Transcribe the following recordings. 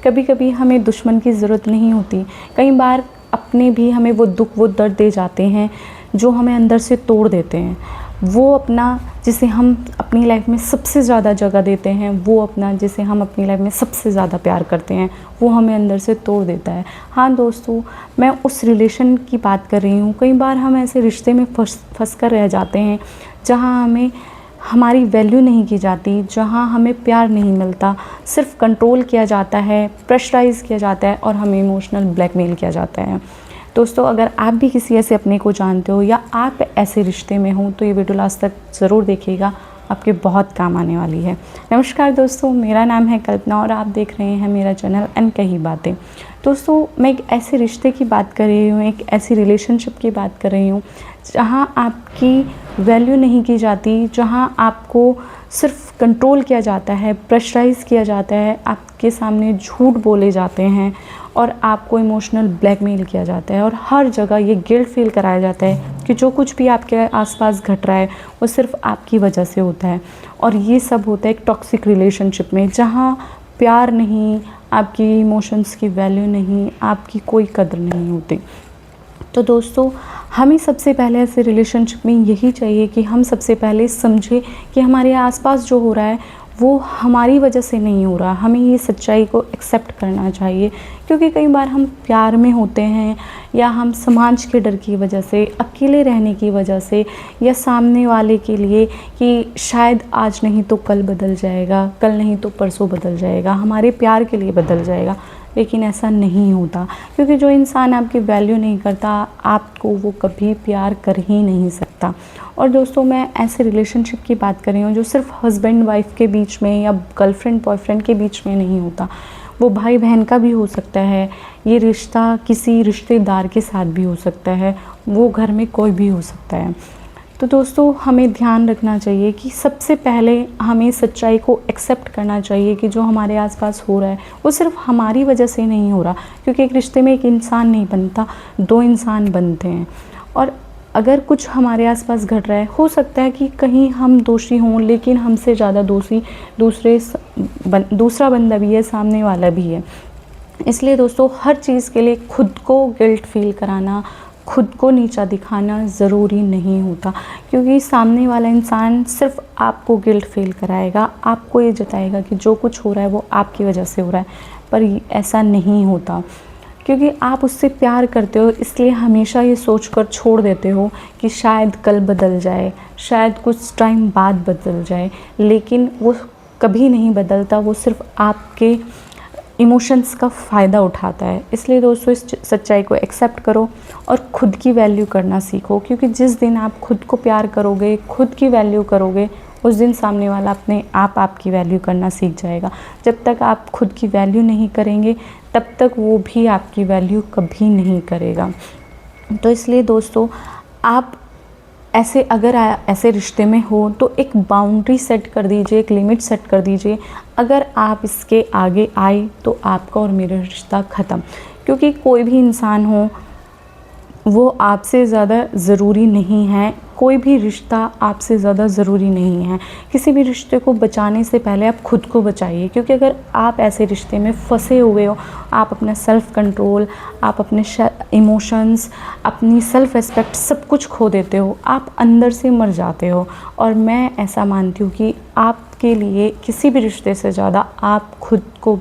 कभी कभी हमें दुश्मन की ज़रूरत नहीं होती। कई बार अपने भी हमें वो दुख वो दर्द दे जाते हैं जो हमें अंदर से तोड़ देते हैं। वो अपना जिसे हम अपनी लाइफ में सबसे ज़्यादा जगह देते हैं, वो अपना जिसे हम अपनी लाइफ में सबसे ज़्यादा प्यार करते हैं, वो हमें अंदर से तोड़ देता है। हाँ दोस्तों, मैं उस रिलेशन की बात कर रही हूँ। कई बार हम ऐसे रिश्ते में फंस कर रह जाते हैं जहाँ हमें हमारी वैल्यू नहीं की जाती, जहाँ हमें प्यार नहीं मिलता, सिर्फ कंट्रोल किया जाता है, प्रेशराइज़ किया जाता है और हमें इमोशनल ब्लैकमेल किया जाता है। दोस्तों, अगर आप भी किसी ऐसे अपने को जानते हो या आप ऐसे रिश्ते में हो तो ये वीडियो लास्ट तक ज़रूर देखिएगा, आपके बहुत काम आने वाली है। नमस्कार दोस्तों, मेरा नाम है कल्पना और आप देख रहे हैं मेरा चैनल अनकही बातें। दोस्तों, मैं एक ऐसे रिश्ते की बात कर रही हूँ, एक ऐसी रिलेशनशिप की बात कर रही हूँ जहाँ आपकी वैल्यू नहीं की जाती, जहाँ आपको सिर्फ कंट्रोल किया जाता है, प्रेशराइज़ किया जाता है, आपके सामने झूठ बोले जाते हैं और आपको इमोशनल ब्लैकमेल किया जाता है और हर जगह ये गिल्ट फील कराया जाता है कि जो कुछ भी आपके आसपास घट रहा है वो सिर्फ आपकी वजह से होता है। और ये सब होता है एक टॉक्सिक रिलेशनशिप में, जहाँ प्यार नहीं, आपकी इमोशंस की वैल्यू नहीं, आपकी कोई कदर नहीं होती। तो दोस्तों, हमें सबसे पहले ऐसे रिलेशनशिप में यही चाहिए कि हम सबसे पहले समझें कि हमारे आसपास जो हो रहा है वो हमारी वजह से नहीं हो रहा। हमें ये सच्चाई को एक्सेप्ट करना चाहिए, क्योंकि कई बार हम प्यार में होते हैं या हम समाज के डर की वजह से, अकेले रहने की वजह से, या सामने वाले के लिए कि शायद आज नहीं तो कल बदल जाएगा, कल नहीं तो परसों बदल जाएगा, हमारे प्यार के लिए बदल जाएगा। लेकिन ऐसा नहीं होता, क्योंकि जो इंसान आपकी वैल्यू नहीं करता, आपको वो कभी प्यार कर ही नहीं सकता। और दोस्तों, मैं ऐसे रिलेशनशिप की बात कर रही हूँ जो सिर्फ हस्बैंड वाइफ के बीच में या गर्लफ्रेंड बॉयफ्रेंड के बीच में नहीं होता, वो भाई बहन का भी हो सकता है, ये रिश्ता किसी रिश्तेदार के साथ भी हो सकता है, वो घर में कोई भी हो सकता है। तो दोस्तों, हमें ध्यान रखना चाहिए कि सबसे पहले हमें सच्चाई को एक्सेप्ट करना चाहिए कि जो हमारे आसपास हो रहा है वो सिर्फ हमारी वजह से नहीं हो रहा, क्योंकि एक रिश्ते में एक इंसान नहीं बनता, दो इंसान बनते हैं। और अगर कुछ हमारे आसपास घट रहा है, हो सकता है कि कहीं हम दोषी हों, लेकिन हमसे ज़्यादा दोषी दूसरा बंदा भी है, सामने वाला भी है। इसलिए दोस्तों, हर चीज़ के लिए खुद को गिल्ट फील कराना, खुद को नीचा दिखाना ज़रूरी नहीं होता, क्योंकि सामने वाला इंसान सिर्फ आपको गिल्ट फील कराएगा, आपको ये जताएगा कि जो कुछ हो रहा है वो आपकी वजह से हो रहा है। पर ऐसा नहीं होता, क्योंकि आप उससे प्यार करते हो, इसलिए हमेशा ये सोचकर छोड़ देते हो कि शायद कल बदल जाए, शायद कुछ टाइम बाद बदल जाए, लेकिन वो कभी नहीं बदलता, वो सिर्फ आपके इमोशंस का फ़ायदा उठाता है। इसलिए दोस्तों, इस सच्चाई को एक्सेप्ट करो और खुद की वैल्यू करना सीखो, क्योंकि जिस दिन आप खुद को प्यार करोगे, खुद की वैल्यू करोगे, उस दिन सामने वाला अपने आप आपकी वैल्यू करना सीख जाएगा। जब तक आप खुद की वैल्यू नहीं करेंगे, तब तक वो भी आपकी वैल्यू कभी नहीं करेगा। तो इसलिए दोस्तों, आप अगर ऐसे रिश्ते में हो तो एक बाउंड्री सेट कर दीजिए, एक लिमिट सेट कर दीजिए। अगर आप इसके आगे आए तो आपका और मेरा रिश्ता ख़त्म, क्योंकि कोई भी इंसान हो वो आपसे ज़्यादा ज़रूरी नहीं है, कोई भी रिश्ता आपसे ज़्यादा ज़रूरी नहीं है। किसी भी रिश्ते को बचाने से पहले आप खुद को बचाइए, क्योंकि अगर आप ऐसे रिश्ते में फंसे हुए हो, आप अपना सेल्फ़ कंट्रोल, आप अपने इमोशंस, अपनी सेल्फ़ रिस्पेक्ट सब कुछ खो देते हो, आप अंदर से मर जाते हो। और मैं ऐसा मानती हूँ कि आपके लिए किसी भी रिश्ते से ज़्यादा आप खुद को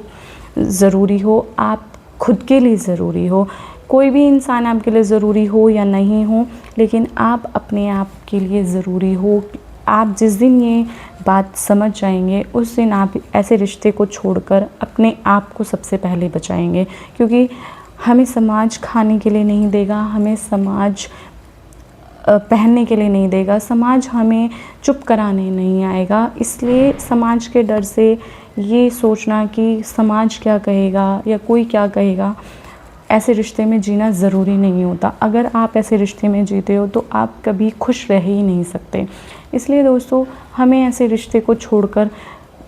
ज़रूरी हो, आप खुद के लिए ज़रूरी हो। कोई भी इंसान आपके लिए ज़रूरी हो या नहीं हो, लेकिन आप अपने आप के लिए ज़रूरी हो। आप जिस दिन ये बात समझ जाएंगे, उस दिन आप ऐसे रिश्ते को छोड़कर अपने आप को सबसे पहले बचाएंगे, क्योंकि हमें समाज खाने के लिए नहीं देगा, हमें समाज पहनने के लिए नहीं देगा, समाज हमें चुप कराने नहीं आएगा। इसलिए समाज के डर से ये सोचना कि समाज क्या कहेगा या कोई क्या कहेगा, ऐसे रिश्ते में जीना ज़रूरी नहीं होता। अगर आप ऐसे रिश्ते में जीते हो तो आप कभी खुश रह ही नहीं सकते। इसलिए दोस्तों, हमें ऐसे रिश्ते को छोड़कर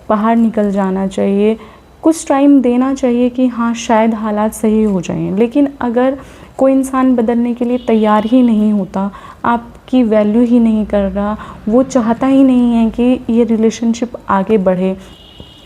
बाहर निकल जाना चाहिए, कुछ टाइम देना चाहिए कि हाँ, शायद हालात सही हो जाएं। लेकिन अगर कोई इंसान बदलने के लिए तैयार ही नहीं होता, आपकी वैल्यू ही नहीं कर रहा, वो चाहता ही नहीं है कि ये रिलेशनशिप आगे बढ़े,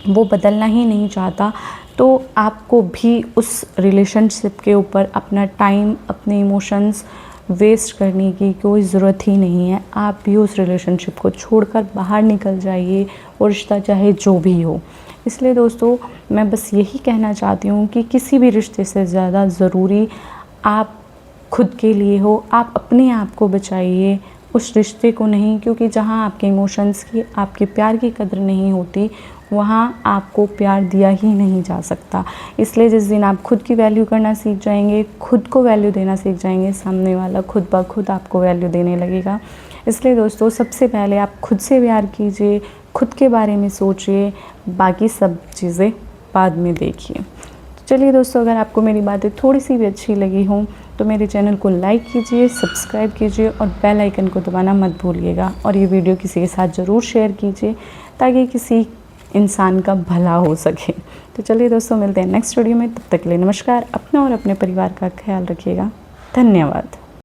वो बदलना ही नहीं चाहता, तो आपको भी उस रिलेशनशिप के ऊपर अपना टाइम, अपने इमोशंस वेस्ट करने की कोई ज़रूरत ही नहीं है। आप भी उस रिलेशनशिप को छोड़कर बाहर निकल जाइए, वो रिश्ता चाहे जो भी हो। इसलिए दोस्तों, मैं बस यही कहना चाहती हूँ कि किसी भी रिश्ते से ज़्यादा ज़रूरी आप खुद के लिए हो। आप अपने आप को बचाइए, उस रिश्ते को नहीं, क्योंकि जहाँ आपके इमोशंस की, आपके प्यार की कदर नहीं होती, वहाँ आपको प्यार दिया ही नहीं जा सकता। इसलिए जिस दिन आप खुद की वैल्यू करना सीख जाएंगे, खुद को वैल्यू देना सीख जाएंगे, सामने वाला खुद ब खुद आपको वैल्यू देने लगेगा। इसलिए दोस्तों, सबसे पहले आप खुद से प्यार कीजिए, खुद के बारे में सोचिए, बाकी सब चीज़ें बाद में देखिए। चलिए दोस्तों, अगर आपको मेरी बातें थोड़ी सी भी अच्छी लगी हों तो मेरे चैनल को लाइक कीजिए, सब्सक्राइब कीजिए और बेल आइकन को दबाना मत भूलिएगा। और ये वीडियो किसी के साथ ज़रूर शेयर कीजिए ताकि किसी इंसान का भला हो सके। तो चलिए दोस्तों, मिलते हैं नेक्स्ट वीडियो में। तब तक के लिए नमस्कार। अपना और अपने परिवार का ख्याल रखिएगा। धन्यवाद।